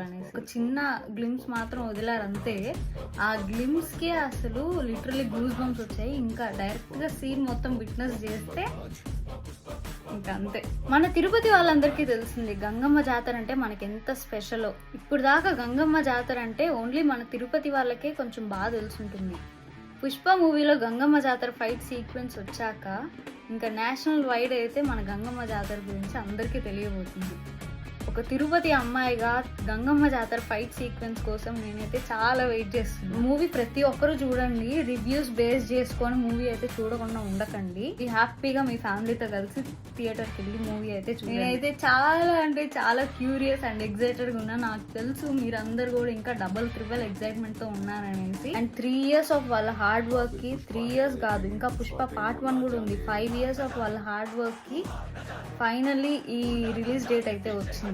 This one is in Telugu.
చూడాలనేసి ఒక చిన్న గ్లిమ్స్ మాత్రం వదిలారు అంతే. ఆ గ్లిమ్స్కి అసలు లిటరలీ గూస్ బంప్స్ వచ్చాయి. ఇంకా డైరెక్ట్గా సీన్ మొత్తం విట్నెస్ చేస్తే ఇంకా అంతే. మన తిరుపతి వాళ్ళందరికీ తెలిసింది గంగమ్మ జాతర అంటే మనకి ఎంత స్పెషలో. ఇప్పుడు దాకా గంగమ్మ జాతర అంటే ఓన్లీ మన తిరుపతి వాళ్ళకే కొంచెం బాగా తెలుసుంటుంది. పుష్ప మూవీలో గంగమ్మ జాతర ఫైట్ సీక్వెన్స్ వచ్చాక ఇంకా నేషనల్ వైడ్ అయితే మన గంగమ్మ జాతర గురించి అందరికీ తెలియబోతుంది. ఒక తిరుపతి అమ్మాయిగా గంగమ్మ జాతర ఫైట్ సీక్వెన్స్ కోసం నేనైతే చాలా వెయిట్ చేస్తున్నాను. మూవీ ప్రతి ఒక్కరూ చూడండి, రివ్యూస్ బేస్ చేసుకొని మూవీ అయితే చూడకుండా ఉండకండి. హ్యాపీగా మీ ఫ్యామిలీతో కలిసి థియేటర్కి వెళ్ళి మూవీ అయితే చూడండి. నేనైతే చాలా అంటే చాలా క్యూరియస్ అండ్ ఎక్సైటెడ్గా ఉన్నా. నాకు తెలుసు మీరందరూ కూడా ఇంకా డబల్ ట్రిపుల్ ఎక్సైట్మెంట్తో ఉన్నారనేసి. అండ్ 3 years ఆఫ్ వాళ్ళ హార్డ్ వర్క్కి, 3 years కాదు ఇంకా పుష్ప Part 1 కూడా ఉంది, 5 years ఆఫ్ వాళ్ళ హార్డ్ వర్క్కి ఫైనల్లీ ఈ రిలీజ్ డేట్ అయితే వచ్చింది.